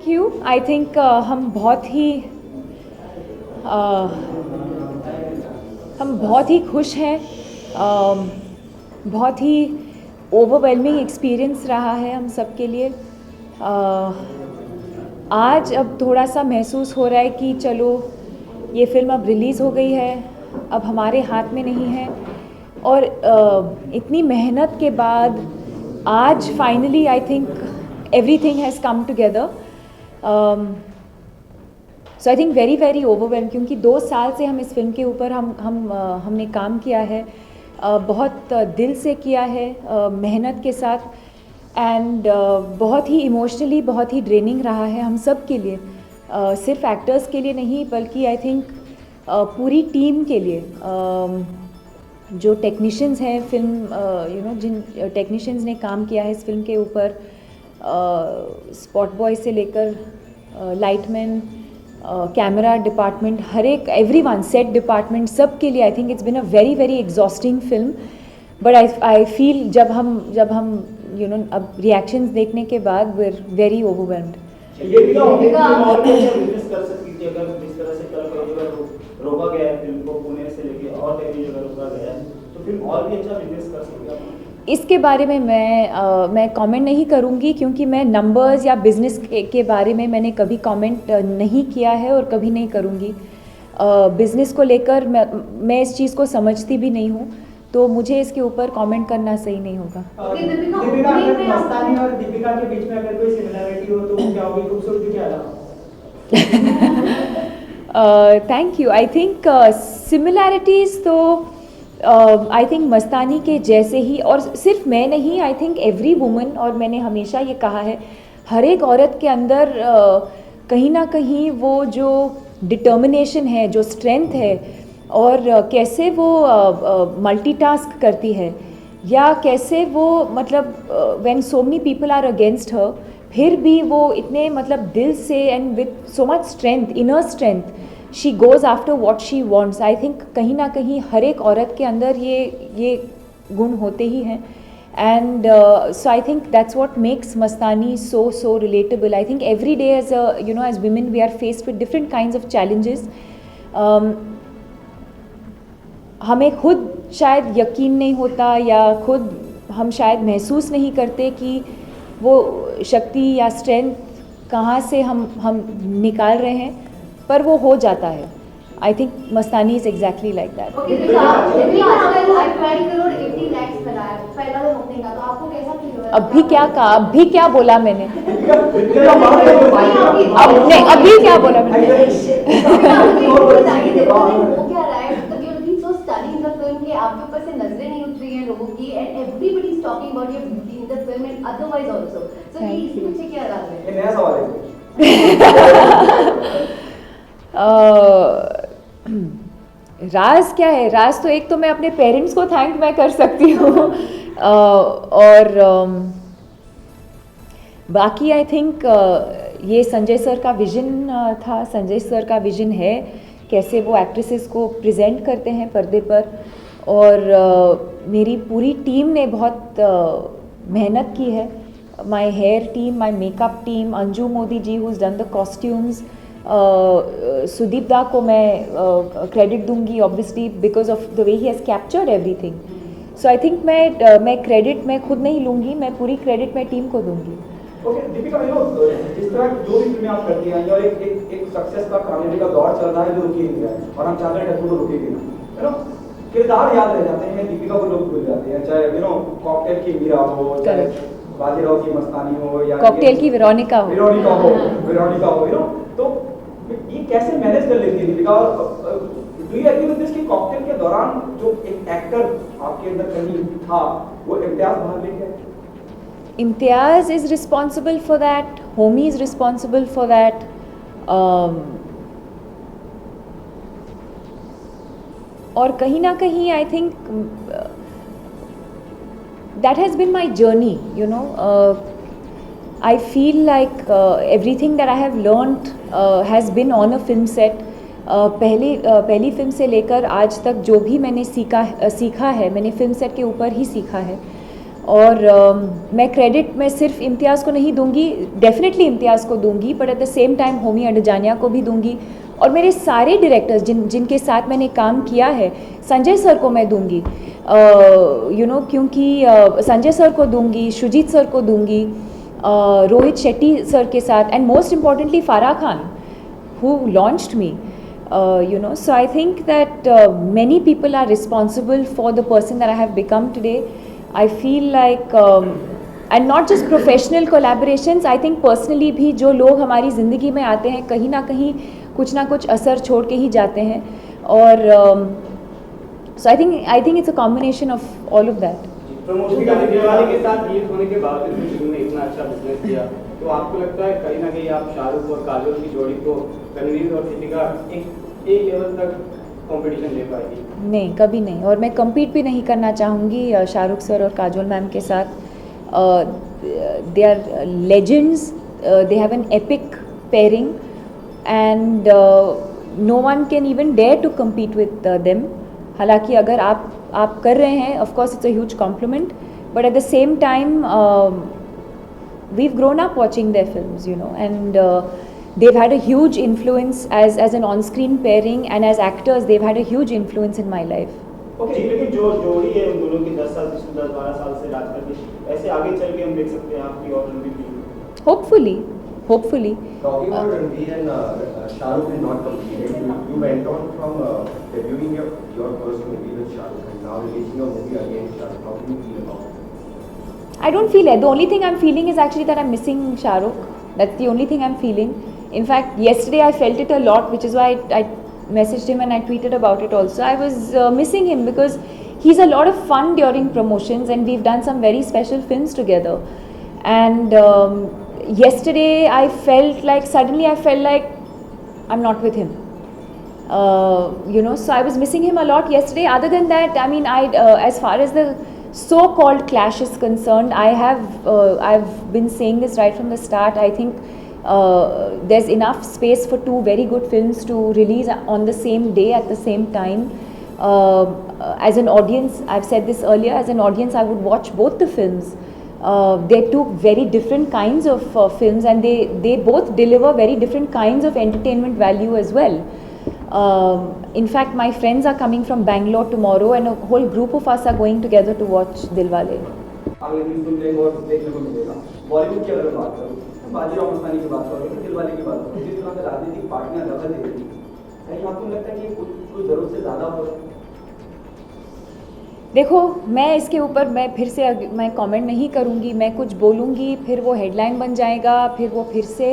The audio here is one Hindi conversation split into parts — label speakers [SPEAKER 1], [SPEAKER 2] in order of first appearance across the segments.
[SPEAKER 1] Thank you. आई थिंक हम बहुत ही खुश हैं। बहुत ही ओवरवेलमिंग एक्सपीरियंस रहा है हम सब के लिए। आज अब थोड़ा सा महसूस हो रहा है कि चलो ये फिल्म अब रिलीज़ हो गई है, अब हमारे हाथ में नहीं है। और इतनी मेहनत के बाद आज finally I think everything has come together. So I think very very overwhelm, क्योंकि 2 साल से हम इस फिल्म के ऊपर हमने काम किया है, बहुत दिल से किया है, मेहनत के साथ। एंड बहुत ही इमोशनली बहुत ही ड्रेनिंग रहा है हम सब के लिए, सिर्फ एक्टर्स के लिए नहीं बल्कि आई थिंक पूरी टीम के लिए। जो टेक्नीशियंस हैं फिल्म, जिन टेक्नीशियंस ने काम किया है इस फिल्म के ऊपर, स्पॉट बॉय से लेकर लाइटमैन, कैमरा डिपार्टमेंट, हर एक एवरीवन, सेट डिपार्टमेंट, सब के लिए I think it's been a very very exhausting film. But I feel जब हम अब रिएक्शंस देखने के बाद वी आर वेरी ओवरवेल्म्ड।
[SPEAKER 2] ये भी और बिजनेस कर सकती थी अगर जिस तरह से कई जगह रोका गया है फिल्म को, पुणे से लेके और कई जगह रोका गया है, तो फिल्म और भी अच्छा बिजनेस कर सकती है।
[SPEAKER 1] इसके बारे में मैं कमेंट नहीं करूंगी, क्योंकि मैं नंबर्स या बिज़नेस के बारे में मैंने कभी कमेंट नहीं किया है और कभी नहीं करूंगी। बिज़नेस को लेकर मैं इस चीज़ को समझती भी नहीं हूँ, तो मुझे इसके ऊपर कमेंट करना सही नहीं होगा।
[SPEAKER 2] दीपिका, अगर मस्तानी और दीपिका के बीच में अगर कोई सिमिलरिटी हो तो वो क्या होगी, खूबसूरती क्या है?
[SPEAKER 1] Thank you. I think similarities तो आई थिंक मस्तानी के जैसे ही, और सिर्फ मैं नहीं, आई थिंक एवरी वुमन, और मैंने हमेशा ये कहा है हर एक औरत के अंदर कहीं ना कहीं वो जो डिटर्मिनेशन है, जो स्ट्रेंथ है, और कैसे वो मल्टीटास्क करती है, या कैसे वो मतलब when so many people are against her, फिर भी वो इतने मतलब दिल से and with so much strength, inner strength, she goes after what she wants. I think कहीं ना कहीं हर एक औरत के अंदर ये गुण होते ही हैं। And so I think that's what makes Mastani so relatable. I think every day as women we are faced with different kinds of challenges. हमें खुद शायद यकीन नहीं होता, या खुद हम शायद महसूस नहीं करते कि वो शक्ति या स्ट्रेंथ कहाँ से हम निकाल रहे हैं, पर वो हो जाता है। I think Mastani is exactly like that. अभी क्या कहा, अभी क्या बोला मैंने? अभी क्या बोला मैंने?
[SPEAKER 3] आपके ऊपर से नजरें नहीं उठ रही हैं लोगों की, and everybody is talking about your beauty in the film and otherwise also. So ये इसके पीछे क्या राज है?
[SPEAKER 2] ये नया सवाल है।
[SPEAKER 1] राज क्या है? राज तो एक तो मैं अपने पेरेंट्स को थैंक मैं कर सकती हूँ, और बाकी आई थिंक ये संजय सर का विजन था, संजय सर का विजन है कैसे वो एक्ट्रेसेस को प्रेजेंट करते हैं पर्दे पर। और मेरी पूरी टीम ने बहुत मेहनत की है। My hair team, my makeup team, Anju Modi ji who is done the costumes, Sudeep da को मैं क्रेडिट दूंगी obviously because of the way he has captured everything. So I think मैं क्रेडिट मैं खुद नहीं लूँगी, मैं पूरी क्रेडिट मैं टीम को दूंगी।
[SPEAKER 2] ओके दीपिका, जिस तरह जो भी फिल्में आप करती हैं, और एक सक्सेस का कामयाबी का दौर चल रहा है जो रुकी नहीं है, और हम चाहते हैं टक्कर को रुकेगी ना, किरदार याद रह जाते हैं, दीपिका को लोग भूल जाते हैं, चाहे कॉकटेल की मीरा हो, चाहे बाजीराव की मस्तानी हो, या
[SPEAKER 1] कॉकटेल की वेरोनिका हो,
[SPEAKER 2] तो ये कैसे मैनेज कर लेती है Deepika? Do you agree with this कि कॉकटेल के दौरान जो एक एक्टर आपके अंदर कहीं था वो इम्तियाज बाहर लेके आया?
[SPEAKER 1] Imtiaz is responsible for that, Homi is responsible for that, और कहीं ना कहीं I think that has been my journey, I feel like everything that I have learned has been on a film set. पहली फिल्म से लेकर आज तक जो भी मैंने सीखा है मैंने फिल्म सेट के ऊपर ही सीखा है। और मैं क्रेडिट मैं सिर्फ इम्तियाज़ को नहीं दूंगी, डेफिनेटली इम्तियाज़ को दूंगी, but at the same time Homi Adajania को भी दूंगी, और मेरे सारे डायरेक्टर्स जिनके साथ मैंने काम किया है, संजय सर को मैं दूंगी, क्योंकि संजय सर को दूंगी, शुजीत सर को दूंगी, रोहित शेट्टी सर के साथ, एंड मोस्ट इम्पॉर्टेंटली फारा Khan who launched me. So I think that many people are responsible for the person that I have become today. I feel like, and not just professional collaborations, I think personally भी जो लोग हमारी ज़िंदगी में आते हैं कहीं ना कहीं कुछ ना कुछ असर छोड़ के ही जाते हैं, और so I think it's a combination of all of that.
[SPEAKER 4] Promotion का दिलवाले के साथ रिलीज होने के बावजूद भी फिल्म ने इतना अच्छा बिजनेस किया, तो आपको लगता है कहीं ना कहीं आप शाहरुख और काजोल की जोड़ी को, रणवीर और दीपिका, एक लेवल तक कंपटीशन दे पाएगी?
[SPEAKER 1] नहीं, कभी नहीं, और मैं compete भी नहीं करना चाहूँगी शाहरुख सर और काजोल मैम के साथ. They are legends, they have an epic pairing, and no one can even dare to compete with them. हालांकि अगर आप कर रहे हैं, of course it's a huge compliment, but at the same time we've grown up watching their films, and they've had a huge influence as an on-screen pairing, and as actors they've had a huge influence in my life.
[SPEAKER 5] Okay, लेकिन जो जोड़ी है उन दोनों की 10-12 साल से राज करके, ऐसे आगे चल के हम देख सकते हैं आपकी और रणवीर की?
[SPEAKER 1] Hopefully.
[SPEAKER 6] Talking about Ranveer and Shah Rukh and not competing, you went on from debuting your first movie with Shah Rukh and now releasing your movie again with Shah Rukh. How do you feel about it?
[SPEAKER 1] I don't feel it. The only thing I'm feeling is actually that I'm missing Shah Rukh. That's the only thing I'm feeling. In fact, yesterday I felt it a lot, which is why I messaged him and I tweeted about it also. I was missing him because he's a lot of fun during promotions, and we've done some very special films together. And yesterday I felt like I'm not with him. So I was missing him a lot yesterday. Other than that, I mean, as far as the so-called clash is concerned, I've been saying this right from the start. I think there's enough space for two very good films to release on the same day at the same time. As an audience, I've said this earlier, as an audience I would watch both the films. They're two very different kinds of films, and they both deliver very different kinds of entertainment value as well. In fact, my friends are coming from Bangalore tomorrow, and a whole group of us are going together to watch Dilwale.
[SPEAKER 2] अगले दिन सुनने को और देखने को मिलेगा. बॉलीवुड की अगर बात करूँ, बाजीराव मस्तानी की बात करूँ, फिर दिलवाले की बात करूँ, जिस तरह से राजनीतिक पार्टियां दखल दे रही हैं, कहीं आपको लगता है कि कुछ जरूरत से ज़्यादा हो रहा है?
[SPEAKER 1] देखो, मैं इसके ऊपर फिर से मैं कमेंट नहीं करूँगी. मैं कुछ बोलूँगी फिर वो हेडलाइन बन जाएगा, फिर वो फिर से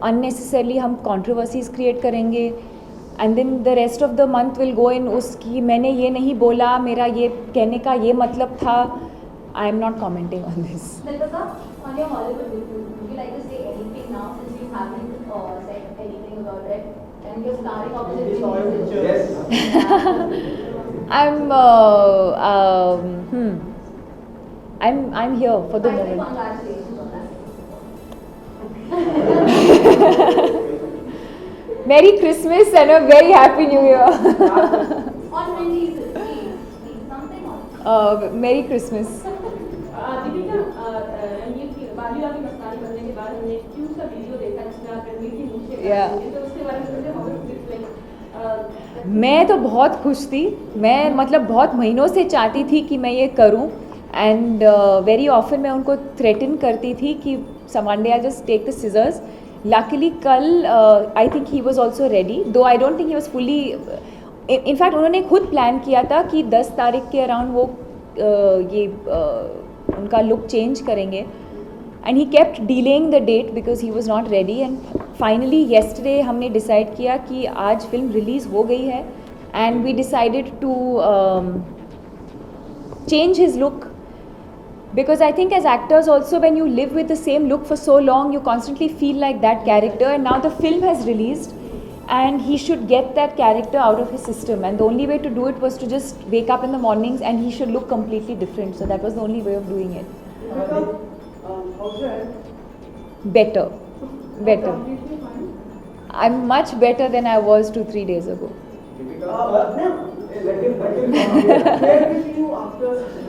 [SPEAKER 1] अननेसेसरली हम कंट्रोवर्सीज क्रिएट करेंगे, and then the rest of the month will go in उसकी मैंने ये नहीं बोला, मेरा ये कहने का ये मतलब था. I am not commenting on this.
[SPEAKER 3] Deepika, on your Hollywood debut, would you like to say anything now since you haven't said anything about it? And you're starring opposite me.
[SPEAKER 2] Yes.
[SPEAKER 1] I'm here for the
[SPEAKER 3] I say
[SPEAKER 1] moment.
[SPEAKER 3] congratulations on that.
[SPEAKER 1] Merry Christmas and a very Happy New Year.
[SPEAKER 3] On Wendy's, please, something on.
[SPEAKER 1] Merry Christmas.
[SPEAKER 7] Deepika, Ranveer की बाजीराव की मस्तानी बनने के बाद हमने क्यूट सा वीडियो देखा जिसमें आप रणवीर की नीचे
[SPEAKER 1] Yeah.
[SPEAKER 7] तो उसके बारे में थोड़े how it feels like?
[SPEAKER 1] मैं तो बहुत खुश थी. मैं मतलब बहुत महीनों से चाहती थी कि मैं ये करूं, एंड वेरी ऑफन मैं उनको थ्रेटन करती थी कि someday I just take the scissors. Luckily कल I think he was also ready, though I don't think he was fully. In fact उन्होंने खुद प्लान किया था कि 10 तारीख के अराउंड वो उनका लुक चेंज करेंगे, and he kept delaying the date because he was not ready. And finally yesterday हमने डिसाइड किया कि आज फिल्म रिलीज़ हो गई है, and we decided to change his look, because I think as actors also, when you live with the same look for so long, you constantly feel like that character, and now the film has released and he should get that character out of his system, and the only way to do it was to just wake up in the mornings and he should look completely different. So that was the only way of doing it.
[SPEAKER 7] How's that?
[SPEAKER 1] Better.
[SPEAKER 7] Completely fine.
[SPEAKER 1] I'm much better than I was 2-3 days ago.
[SPEAKER 2] Deepika,
[SPEAKER 5] Where
[SPEAKER 2] let him
[SPEAKER 5] will you after such a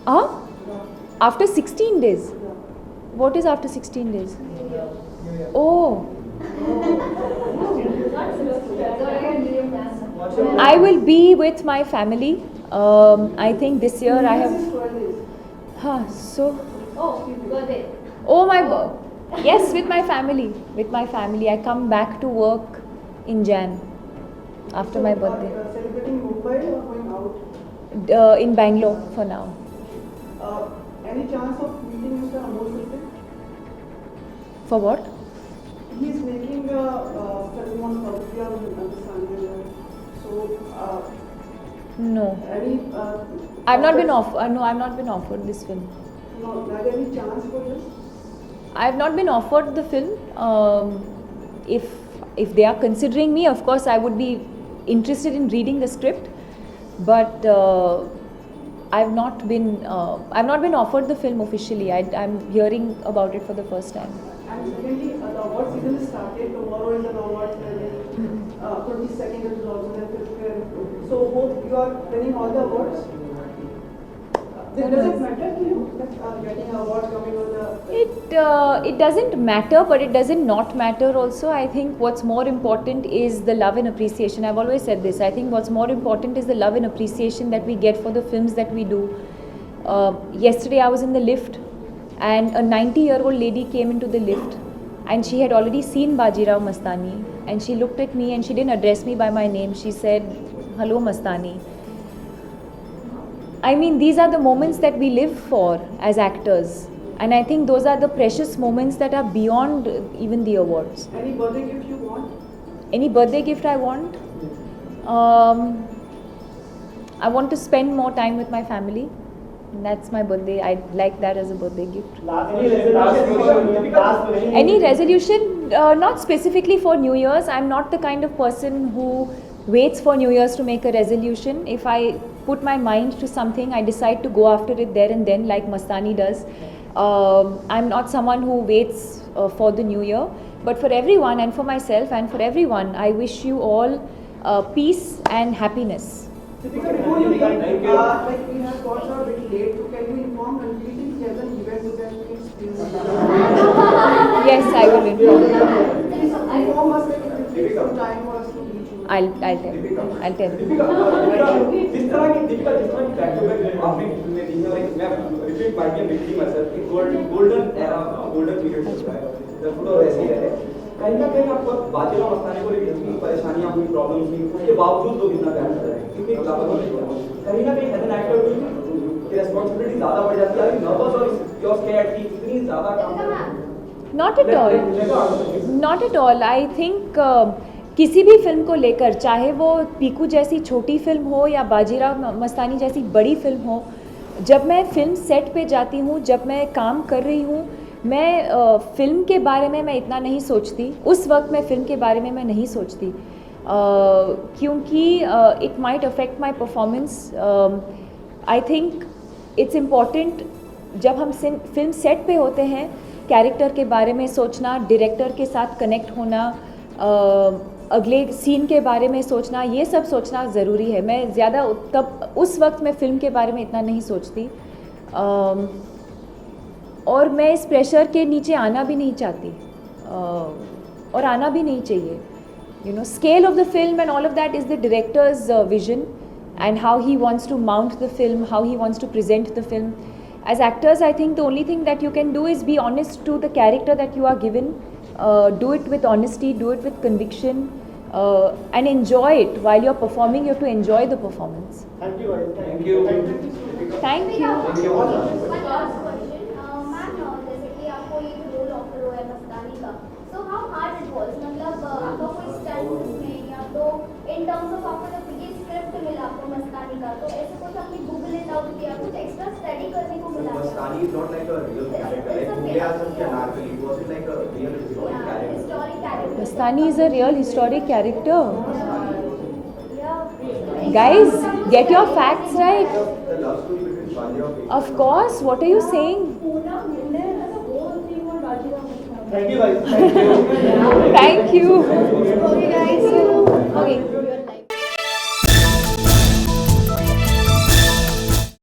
[SPEAKER 1] After 16 days. What is after 16 days? Oh, I will be with my family. I think this year I have. So.
[SPEAKER 3] Oh, birthday.
[SPEAKER 1] Oh my God. Yes, with my family. With my family. I come back to work in Jan after my birthday.
[SPEAKER 8] Celebrating Mumbai or going out?
[SPEAKER 1] In Bangalore for now.
[SPEAKER 8] Any chance of meeting Mr. Amol Gupta?
[SPEAKER 1] For what?
[SPEAKER 8] He is making a film on Kaustya with Sanjay. So,
[SPEAKER 1] No.
[SPEAKER 8] any?
[SPEAKER 1] I've not been off. No, I've not been offered this film.
[SPEAKER 8] No, not any chance for this?
[SPEAKER 1] I've not been offered the film. If they are considering me, of course, I would be interested in reading the script. But I've not been offered the film officially. I'm hearing about it for the first time.
[SPEAKER 8] And secondly, the award season is started. Tomorrow is an award ceremony. 22nd is also the 5th. So both you are winning all the awards. Then does it matter to you that getting awards coming on the?
[SPEAKER 1] It doesn't matter, but it doesn't not matter also. I think what's more important is the love and appreciation. I've always said this. I think what's more important is the love and appreciation that we get for the films that we do. Yesterday I was in the lift and a 90-year-old lady came into the lift and she had already seen Bajirao Mastani and she looked at me and she didn't address me by my name. She said, "Hello Mastani." I mean, these are the moments that we live for as actors. And I think those are the precious moments that are beyond even the awards.
[SPEAKER 8] Any birthday gift you want?
[SPEAKER 1] Any birthday gift I want? I want to spend more time with my family. That's my birthday. I'd like that as a birthday gift. Any resolution? Not specifically for New Year's. I'm not the kind of person who waits for New Year's to make a resolution. If I put my mind to something, I decide to go after it there and then, like Mastani does. I'm not someone who waits for the New Year. But for everyone and for myself and for everyone, I wish you all peace and happiness.
[SPEAKER 8] Deepika, before you leave, like we have got a bit late, so can you inform and do you think there's an event you can please
[SPEAKER 1] Yes, I will inform.
[SPEAKER 8] inform us like it will take some time for us to reach you.
[SPEAKER 1] I'll tell you. I'll tell you.
[SPEAKER 2] जिस तरह की बैक टू बैक आपने फिल्में दी हैं और एक मैं रिपीट बाय के बिल्कुल मसर एक गोल्डन एरा गोल्डन पीरियड चल रहा है जब फुल ऐसे ही है कहीं ना कहीं आपको बाजीराव मस्तानी को लेकर इतनी परेशानियां हुई प्रॉब्लम्स हुई उसके बावजूद लोग इतना प्यार कर रहे हैं क्योंकि कहीं ना कहीं एज एन एक्टर की रिस्पांसिबिलिटी ज्यादा बढ़ जाती है नर्वस और योर स्कैर्ड की इतनी ज्यादा काम
[SPEAKER 1] Not at all. Not at all. I think किसी भी फिल्म को लेकर, चाहे वो पीकू जैसी छोटी फिल्म हो या बाजीराव मस्तानी जैसी बड़ी फिल्म हो, जब मैं फिल्म सेट पे जाती हूँ, जब मैं काम कर रही हूँ, मैं फिल्म के बारे में मैं इतना नहीं सोचती. उस वक्त मैं फिल्म के बारे में मैं नहीं सोचती क्योंकि it might affect my performance. I think it's important जब हम फिल्म सेट पे होते हैं, कैरेक्टर के बारे में सोचना, डायरेक्टर के साथ कनेक्ट होना, अगले सीन के बारे में सोचना, ये सब सोचना ज़रूरी है. मैं ज़्यादा तब उस वक्त मैं फ़िल्म के बारे में इतना नहीं सोचती और मैं इस प्रेशर के नीचे आना भी नहीं चाहती और आना भी नहीं चाहिए. You know, scale of the film and all of that is the director's vision and how he wants to mount the film, how he wants to present the film. As actors, I think the only thing that you can do is be honest to the character that you are given. Do it with honesty, do it with conviction, and enjoy it. While you're performing, you have to enjoy the performance.
[SPEAKER 5] Thank you.
[SPEAKER 2] Thank you.
[SPEAKER 1] Thank you.
[SPEAKER 3] One last question. Ma'am, जैसे कि आपको ये जो रोल ऑफर हुआ है मस्तानी का, so how hard it was? मतलब आपका कोई स्टैंड इसमें या तो in terms of आपको जब ये स्क्रिप्ट मिला आपको मस्तानी का, तो ऐसे कुछ आपने गूगल इट आउट किया, कुछ एक्स्ट्रा स्टडी करने को मिला?
[SPEAKER 6] Mastani is not like a real character. Like Bhule Aasam ki Anarkali, was it like a real historic character?
[SPEAKER 3] Historic character.
[SPEAKER 1] Mastani is a real historic character.
[SPEAKER 3] Yeah.
[SPEAKER 1] Guys, get your facts right.
[SPEAKER 6] The love story between Bajirao and
[SPEAKER 1] Of course, what are you saying?
[SPEAKER 7] पूरा मिलने as a whole thing और Bajirao Mastani.
[SPEAKER 5] Thank you, guys. Thank you.
[SPEAKER 1] Thank you.
[SPEAKER 3] Okay, guys.
[SPEAKER 1] Okay.